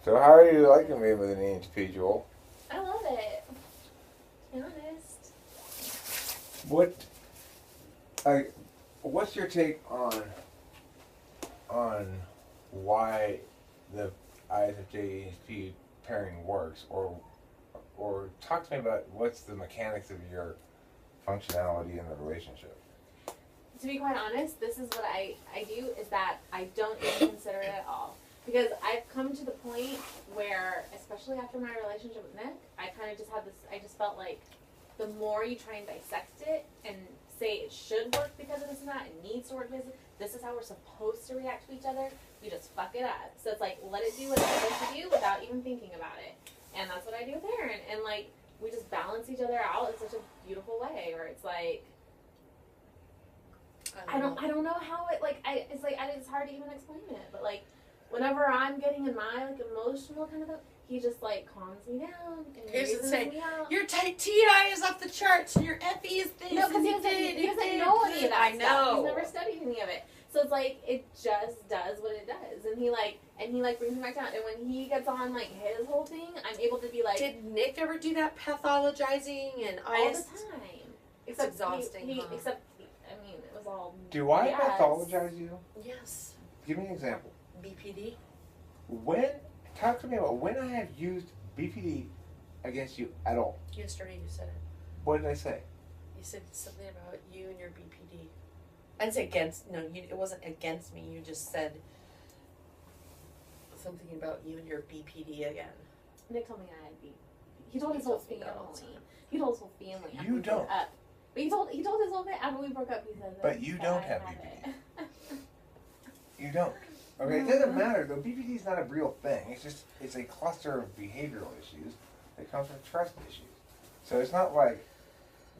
So how are you liking me with an EHP, Joel? I love it. To be honest. What's your take on why the ISFJ EHP pairing works, or talk to me about what's the mechanics of your functionality in the relationship? To be quite honest, this is what I do, is that I don't even consider it at all. Because I've come to the point where, especially after my relationship with Nick, I kind of just had this, I just felt like the more you try and dissect it and say it should work because of this and that, it needs to work because this is how we're supposed to react to each other, we just fuck it up. So it's like, let it do what it's supposed to do without even thinking about it. And that's what I do with Aaron. And like, we just balance each other out in such a beautiful way where it's like, I don't know how it, like, it's hard to even explain it, but like, whenever I'm getting in my like emotional kind of thing, he just like calms me down and reasons me out. Your TI is off the charts and your FE is this. No, because he doesn't know any of that I know. stuff. He's never studied any of it. So it's like, it just does what it does. And he brings me back down. And when he gets on like his whole thing, I'm able to be like... Did Nick ever do that pathologizing and all the time. It's exhausting, Except, I mean, it was all... Do I pathologize you? Yes. Give me an example. BPD? Talk to me about when I have used BPD against you at all. Yesterday you said it. What did I say? You said something about you and your BPD. I didn't say against, no, it wasn't against me. You just said something about you and your BPD again. Nick told me I had BPD. He told his whole family. He told his whole family. You don't. But he told his whole family after we broke up. He said, but you don't have BPD. You don't. Okay, it doesn't matter though. BPD is not a real thing. It's a cluster of behavioral issues that comes from trust issues. So it's not like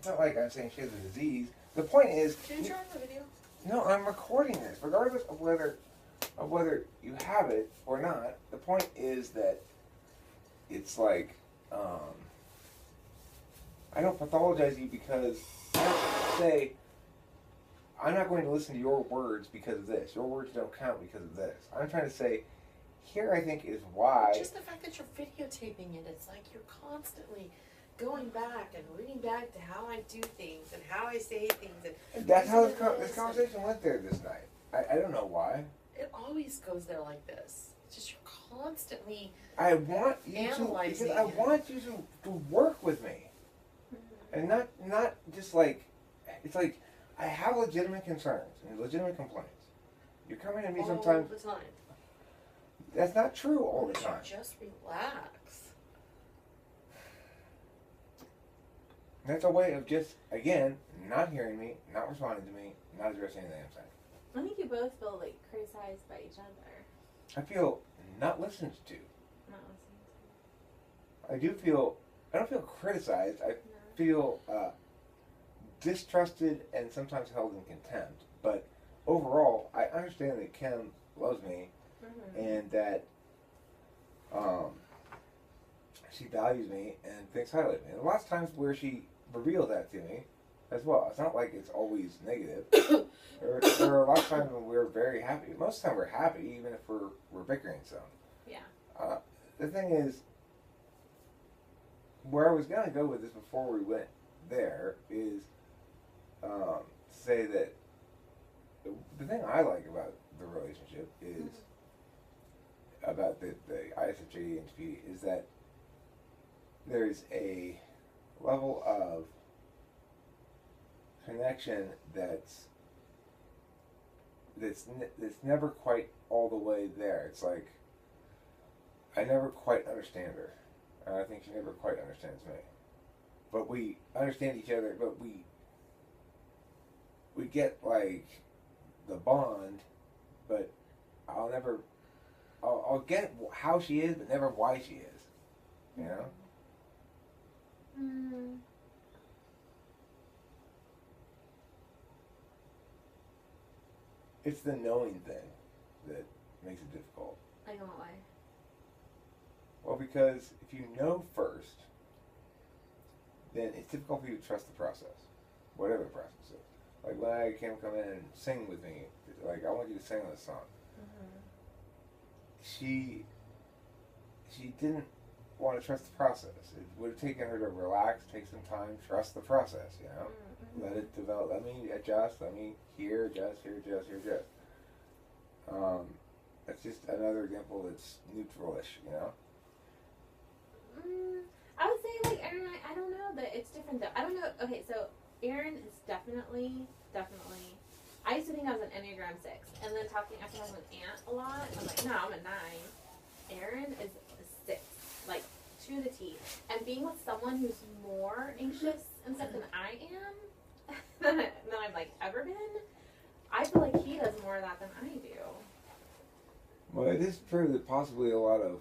I'm saying she has a disease. The point is. Can you turn on the video? No, I'm recording this, regardless of whether you have it or not. The point is that it's like I don't pathologize you because I don't say. I'm not going to listen to your words because of this. Your words don't count because of this. I'm trying to say, here I think is why... Just the fact that you're videotaping it, it's like you're constantly going back and reading back to how I do things and how I say things. And that's how this conversation went there this night. I don't know why. It always goes there like this. It's just you're constantly I want you analyzing. I want you to work with me. And not just like... It's like... I have legitimate concerns and legitimate complaints. You're coming to me sometimes... All the time. That's not true all the time. Just relax. That's a way of just, again, not hearing me, not responding to me, not addressing anything I'm saying. I think you both feel like criticized by each other. I feel not listened to. Not listened to. I don't feel criticized. I feel distrusted and sometimes held in contempt. But overall, I understand that Kim loves me and that she values me and thinks highly of me. And lots of times where she reveals that to me as well. It's not like it's always negative. there are a lot of times when we're very happy. Most of the time we're happy, even if we're bickering some. Yeah. The thing is, where I was going to go with this before we went there is say that the thing I like about the relationship is about the ISFJ and TwFP is that there's a level of connection that's never quite all the way there. It's like I never quite understand her, and I think she never quite understands me. But we understand each other. But we get like the bond, but I'll get how she is, but never why she is. You know. It's the knowing thing that makes it difficult. I don't know why. Well, because if you know first, then it's difficult for you to trust the process, whatever the process is. Like when I come in and sing with me, like I want you to sing this song. she didn't want to trust the process. It would have taken her to relax, take some time, trust the process, you know? Let it develop. Let me adjust. Let me here, adjust, here, adjust, here, adjust. That's just another example that's neutral-ish, you know? I would say, like, Aaron, I don't know that it's different, though. I don't know. Okay, so Aaron is definitely, I used to think I was an Enneagram 6. And then after talking with Aunt a lot, I'm like, no, I'm a 9. Aaron is a 6. Like, to the T. And being with someone who's more anxious and stuff than I am, than I've, like, ever been, I feel like he does more of that than I do. Well, it is true that possibly a lot of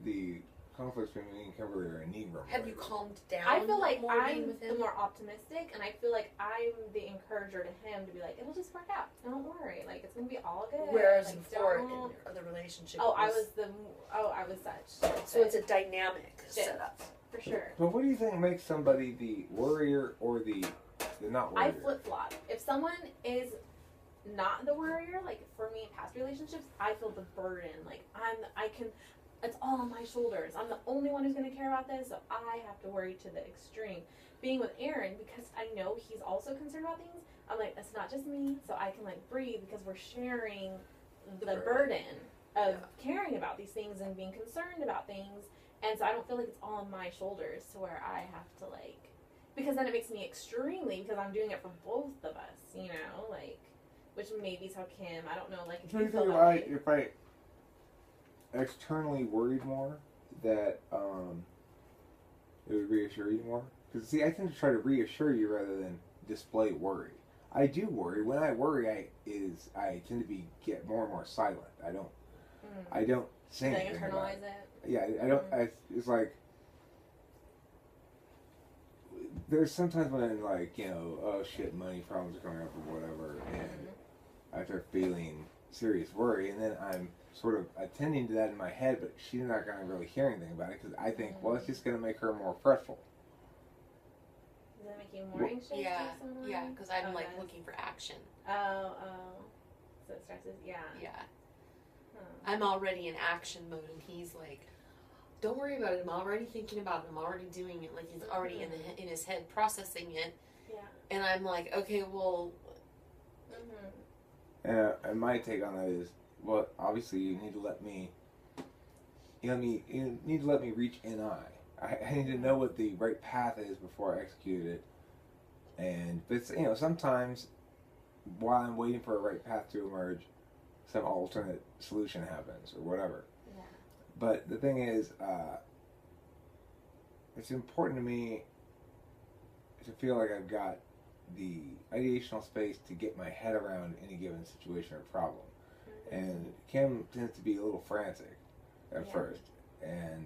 the conflicts between me and Kimberly are enigma. Have you calmed down? I feel like more I'm being with the him? more optimistic, and I feel like I'm the encourager to him to be like, it'll just work out. Don't worry. Like, it's going to be all good. Whereas like, before in don't- your other relationship, I was such. So it's a dynamic Shit. setup. For sure. But what do you think makes somebody the worrier or the not worrier? I flip-flop. If someone is not the worrier, like for me in past relationships, I feel the burden. Like it's all on my shoulders. I'm the only one who's going to care about this, so I have to worry to the extreme. Being with Aaron, because I know he's also concerned about things, I'm like, it's not just me, so I can like breathe because we're sharing the burden of caring about these things and being concerned about things. And so I don't feel like it's all on my shoulders to where I have to like, because then it makes me extremely, because I'm doing it for both of us, you know, like, which maybe is how Kim, I don't know, like, if So you you feel think that way. if I externally worried more, that it would reassure you more? Because see, I tend to try to reassure you rather than display worry. I do worry. When I worry, I tend to get more and more silent. I don't say Like, anything about internalize it. it. Yeah, I don't. It's like there's sometimes when like, you know, oh shit, money problems are coming up or whatever, and I start feeling serious worry, and then I'm sort of attending to that in my head, but she's not going to really hear anything about it because I think, well, it's just going to make her more fretful. Does that make you more anxious? Yeah, with someone? yeah, because I'm like Okay. looking for action. Oh. So it stresses, yeah. Yeah. Huh. I'm already in action mode, and he's like, "Don't worry about it. I'm already thinking about it. I'm already doing it. Like he's already in his head processing it." Yeah. And I'm like, "Okay, well." And my take on that is, well, obviously you need to let me. You need to let me reach I need to know what the right path is before I execute it. And but you know, sometimes while I'm waiting for a right path to emerge, some alternate solution happens or whatever. Yeah. But the thing is, it's important to me to feel like I've got the ideational space to get my head around any given situation or problem. And Kim tends to be a little frantic at first, and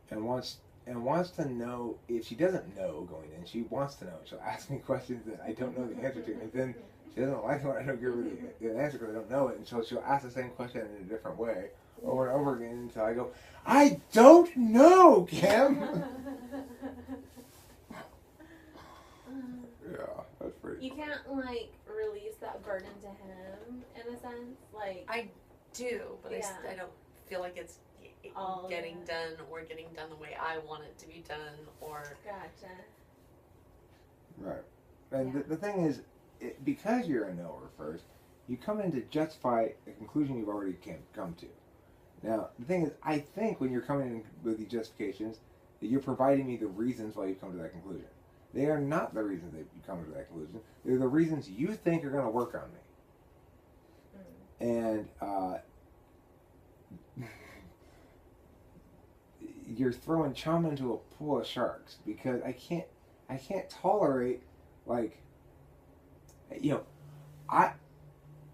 wants to know. If she doesn't know going in, she wants to know. She'll ask me questions that I don't know the answer to, and then she doesn't like it when I don't give her the answer because I don't know it, and so she'll ask the same question in a different way over and over again until I go, I don't know, Kim. Yeah, that's pretty. You can't like release that burden to him in a sense, like I do, but Yeah. I don't feel like it's All getting that. done or getting done the way I want it to be done, or Gotcha. Right. And Yeah. the thing is, because you're a knower first, you come in to justify a conclusion you've already come to. Now, the thing is, I think when you're coming in with these justifications, that you're providing me the reasons why you've come to that conclusion. They are not the reasons that you come to that conclusion. They're the reasons you think are going to work on me. And you're throwing chum into a pool of sharks because I can't tolerate, like, you know,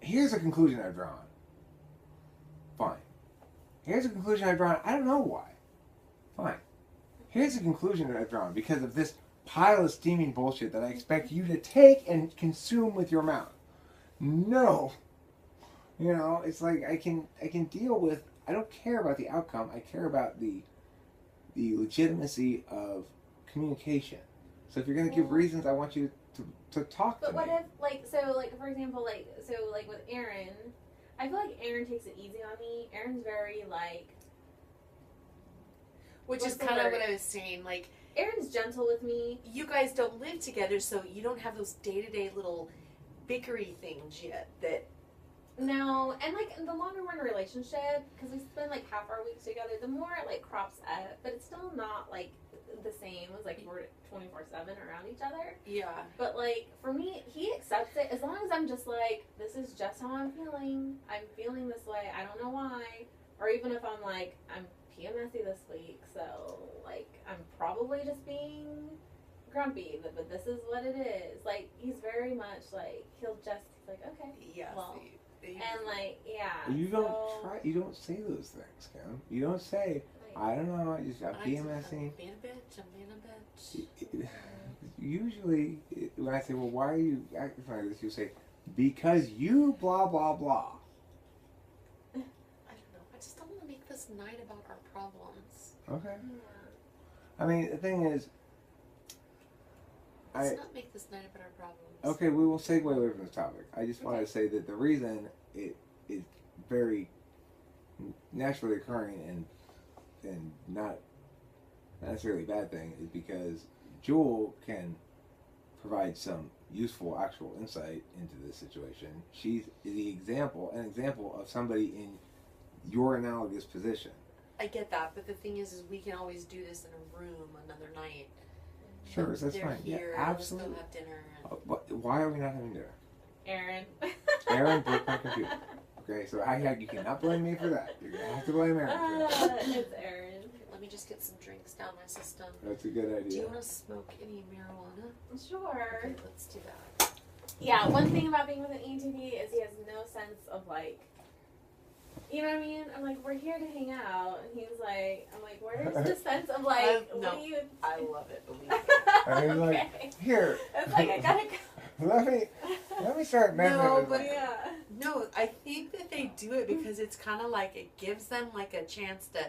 here's a conclusion I've drawn. Fine. Here's a conclusion I've drawn. I don't know why. Fine. Here's a conclusion that I've drawn because of this pile of steaming bullshit that I expect you to take and consume with your mouth. No. You know, it's like I can deal with. I don't care about the outcome. I care about the legitimacy of communication. So if you're going to give reasons, I want you to talk to But me. what if, like, so, like, for example, like, so, like, with Aaron, I feel like Aaron takes it easy on me. Aaron's very, like, Which What's is the kind of word? what I was saying. Like, Aaron's gentle with me. you guys don't live together, so you don't have those day-to-day little bickery things yet that... No, and like the longer we're in a relationship, because we spend like half our weeks together, the more it like crops up, but it's still not like the same as like we're 24/7 around each other. Yeah. But like for me, he accepts it as long as I'm just like, this is just how I'm feeling. I'm feeling this way. I don't know why. Or even if I'm like, I'm PMSy this week, so like I'm probably just being grumpy, but this is what it is. Like he's very much like he's like, okay, Yeah. well, and like yeah. You don't say those things, Kim. You don't say, I don't know, I'm PMSing. I'm being a bitch. Usually, when I say, well, why are you acting like this? You say, because you blah, blah, blah. I don't know. I just don't want to make this night about our problems. Okay. Yeah. I mean, the thing is, Let's not make this night about our problems. okay, we will segue away from this topic. I just wanted to say that the reason it is very naturally occurring and not necessarily a bad thing is because Jewel can provide some useful actual insight into this situation. She's an example of somebody in your analogous position. I get that, but the thing is we can always do this in a room another night. Sure, that's They're fine. here, Yeah, absolutely. Let's go have dinner. Why are we not having dinner? Aaron. Aaron broke my computer. Okay, so you cannot blame me for that. You're gonna have to blame Aaron for that. It's Aaron. Let me just get some drinks down my system. That's a good idea. Do you want to smoke any marijuana? Sure. Okay, let's do that. Yeah, one thing about being with an ENTP is he has no sense of like, you know what I mean? I'm like, we're here to hang out, and he's like, I'm like, where's the sense of like, no, what do you? I love it. Believe me. And he's like, Okay. here. It's like I gotta go. let me start measuring No, this. but Yeah. No, I think that they do it because it's kind of like it gives them like a chance to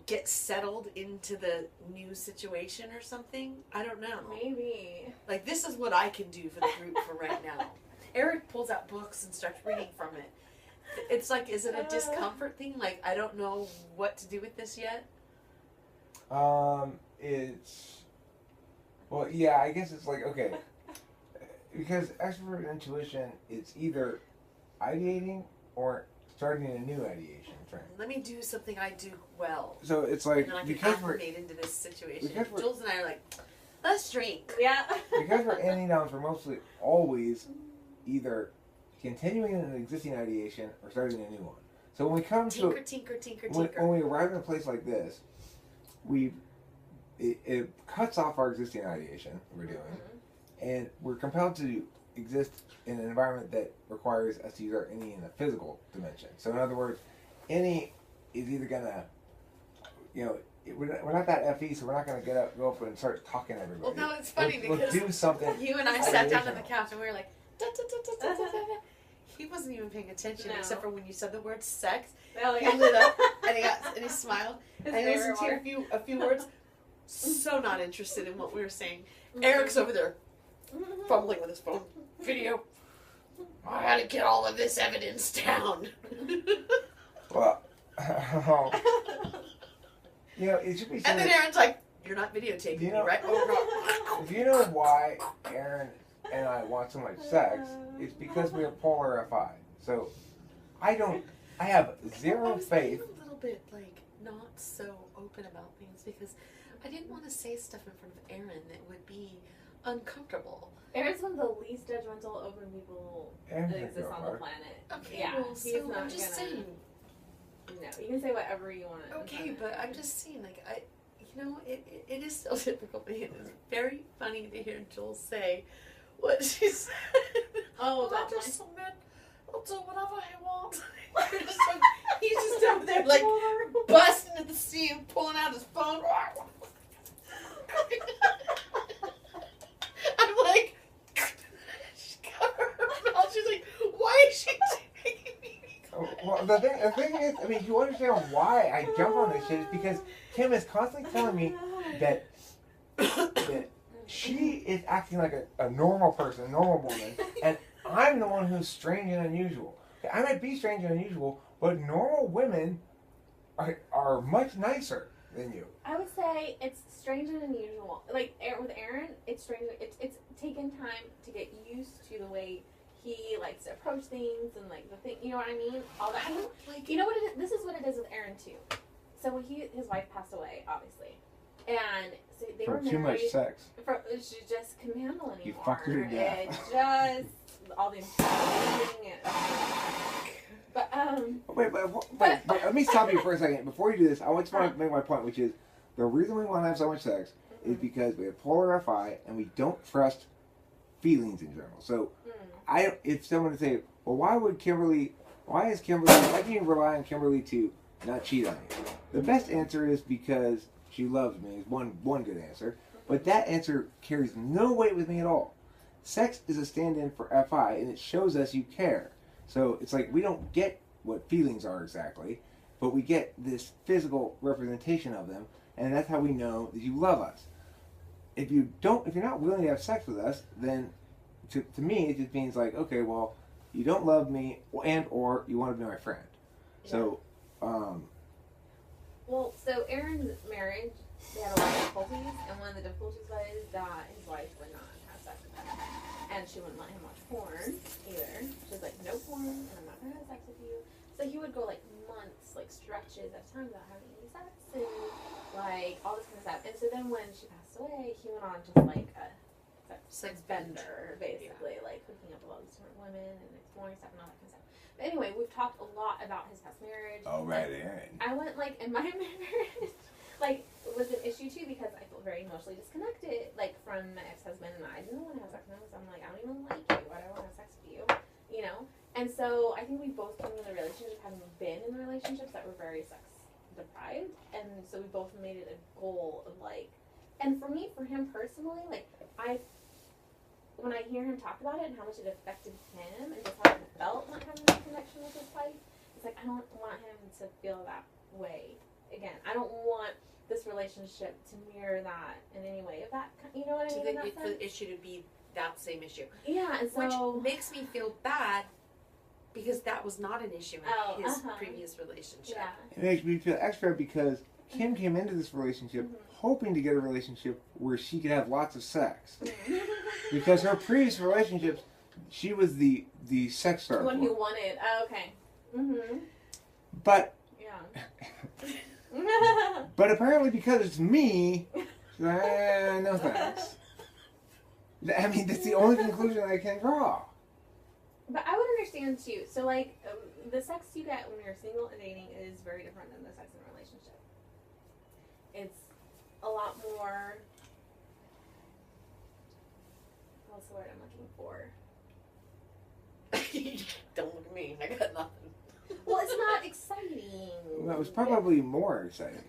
get settled into the new situation or something. I don't know. Maybe. Like, this is what I can do for the group for right now. Eric pulls out books and starts reading from it. It's like, is it a discomfort thing? Like, I don't know what to do with this yet. It's, well, yeah, I guess it's like, okay, because extrovert intuition, it's either ideating or starting a new ideation train. Let me do something I do well. So it's like, And then I can because we're acclimate into this situation. because we're- Jules and I are like, let's drink. Yeah. because we're ending downs, we're mostly always either continuing an existing ideation or starting a new one. So when we come to Tinker. when we arrive in a place like this, it cuts off our existing ideation we're doing, and we're compelled to exist in an environment that requires us to use our any in the physical dimension. So in other words, any is either gonna, we're not that FE, so we're not gonna go up and start talking to everybody. Well, no, it's funny Let's because do something. you and I sat down on the ideational. couch and we were like, da, da, da, da, da, da, da. He wasn't even paying attention No. except for when you said the word sex. Oh, He yeah. lit up and he smiled His and he listened favorite to one. a few words. So not interested in what we were saying. Eric's over there fumbling with his phone. Video. I gotta get all of this evidence down. Well, it should be. And then Aaron's like, "You're not videotaping You know- me, right?" Oh no. If you know why Aaron and I want so much sex, it's because we are polar FI. So I have I zero was faith. being a little bit like not so open about things because I didn't want to say stuff in front of Aaron that would be uncomfortable. Aaron's one of the least judgmental, open people Aaron's that a exist on the girl. planet. Okay, Yeah, well, he's so not I'm just gonna- saying. No, you can say whatever you want. Okay, but I'm just saying, like, it is still difficult for me. It's very funny to hear Jules say what she said. Oh, Well, I about just submit. I'll do whatever I want. He's just over there, like, busting at the seam, pulling out his phone. I'm like, she's got her mouth. She's like, why is she taking me? Well, the thing is, I mean, you understand why I jump on this shit is because Kim is constantly telling me that she is acting like a normal person, a normal woman, and I'm the one who's strange and unusual. I might be strange and unusual, but normal women are much nicer. than you. I would say it's strange and unusual. Like with Aaron, it's strange. It's taken time to get used to the way he likes to approach things and like the thing. You know what I mean? All that. I don't like. You know what it is? This is what it is with Aaron too. So when his wife passed away, obviously, and so they were From too much married. sex. She just couldn't handle anymore. You fucked her to death. It just all the but Wait, let me stop you for a second. Before you do this, I want to make my point, which is the reason we want to have so much sex is because we have polar FI and we don't trust feelings in general. So, if someone would say, well, why can you rely on Kimberly to not cheat on you? The best answer is because she loves me, is one good answer. But that answer carries no weight with me at all. Sex is a stand-in for FI, and it shows us you care. So it's like we don't get what feelings are exactly, but we get this physical representation of them, and that's how we know that you love us. If you're not willing to have sex with us, then to me it just means like, okay, well, you don't love me, and or you want to be my friend. Yeah. So, well, so Aaron's marriage, they had a lot of difficulties, and one of the difficulties was that his wife would not have sex with him, and she wouldn't let him watch porn either. She was like, no porn, and I'm not gonna have sex with you. So he would go like months, like stretches at a time without having any sex, and like all this kind of stuff. And so then when she passed away, he went on just like a sex bender, basically, like hooking up with all these different women and exploring stuff and all that kind of stuff. But anyway, we've talked a lot about his past marriage. oh right, Aaron. I went like in my marriage, like was an issue too because I felt very emotionally disconnected, like from my ex-husband, and I didn't want to have sex with him. So I'm like, I don't even like you. Why do I want to have sex with you? You know. And so I think we both came into the relationship having been in relationships that were very sex deprived, and so we both made it a goal of like, and for me, for him personally, like when I hear him talk about it and how much it affected him and just how he felt not having that connection with his wife, it's like I don't want him to feel that way again. I don't want this relationship to mirror that in any way. Of that, you know what I mean? For the issue to be that same issue. Yeah, and so which makes me feel bad because that was not an issue in his previous relationship. yeah. It makes me feel extra because Kim came into this relationship hoping to get a relationship where she could have lots of sex. Because her previous relationships, she was the sex star. The one who wanted. Oh, okay. But yeah. but apparently because it's me, she's like, no thanks. I mean, that's the only conclusion I can draw. But I would understand too. So like the sex you get when you're single and dating is very different than the sex in a relationship. It's a lot more. What's the word I'm looking for? Don't look at me. I got nothing. Well, it's not exciting. No, it's probably more exciting.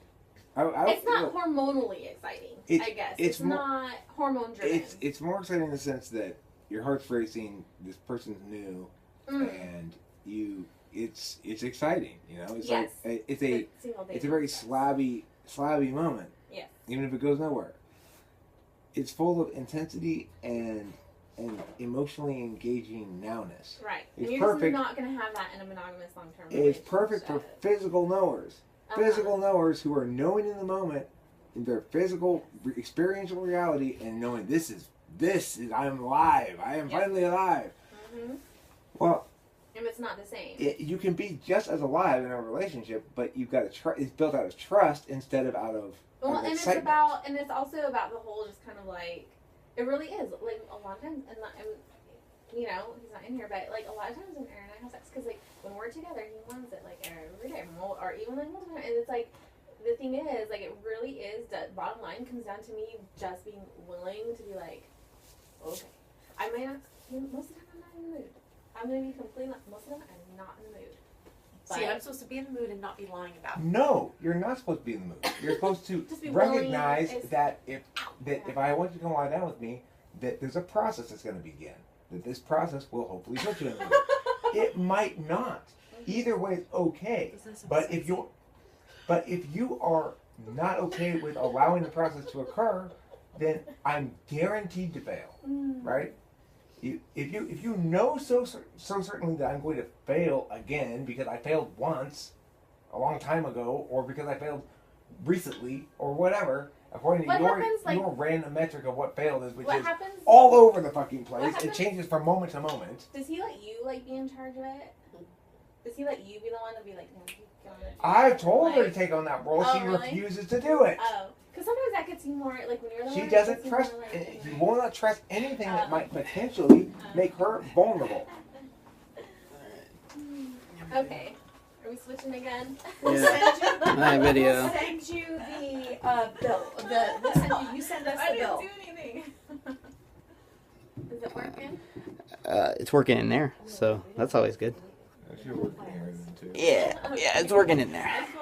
It's not hormonally exciting. I guess it's not hormone driven. It's more exciting in the sense that your heart's racing. This person's new, and it's exciting. You know, it's yes. like it's a very slabby moment. Yes. Even if it goes nowhere, it's full of intensity and emotionally engaging nowness. Right. It's and you're perfect. just not going to have that in a monogamous long-term It's perfect for physical knowers. Physical knowers who are knowing in the moment, in their physical experiential reality, and knowing this is I'm alive. I am finally alive. Well, and it's not the same. You can be just as alive in a relationship, but you've got to it's built out of trust instead of out of excitement. It's also about the whole just kind of like it really is like a lot of times, and you know he's not in here, but like a lot of times when Aaron and I have sex, because like when we're together, he wants it like every day, or even like multiple times, and it's like. The thing is, like, it really is, the bottom line comes down to me just being willing to be like, okay. I may not, most of the time I'm not in the mood. I'm going to be completely, most of the time I'm not in the mood. See, I'm supposed to be in the mood and not be lying about it. No, you're not supposed to be in the mood. You're supposed to recognize that if I want you to come lie down with me, that there's a process that's going to begin. That this process will hopefully put you in the mood. It might not. Either way is okay. But if you are not okay with allowing the process to occur, then I'm guaranteed to fail, right? If you know so certainly that I'm going to fail again because I failed once a long time ago, or because I failed recently or whatever, according to What happens, like- your random metric of what failed is, which What is happens? all over the fucking place. What It happens- changes from moment to moment. Does he let you like be in charge of it? Does he let you be the one to be like, no, keep going? I told her to Like- take on that role. Oh, She really? refuses to do it. Oh, because sometimes that gets you more like when you're the She one. it doesn't gets you trust. more, like, He will not trust anything that Oh. might potentially make her vulnerable. Okay. Are we switching again? We'll Yeah. send you. Hi, video. We'll send you the bill. We'll send you. You send us I the didn't bill. do anything. Is it working? It's working in there, so that's always good. She'll work in here then too. Yeah, it's working in there. I just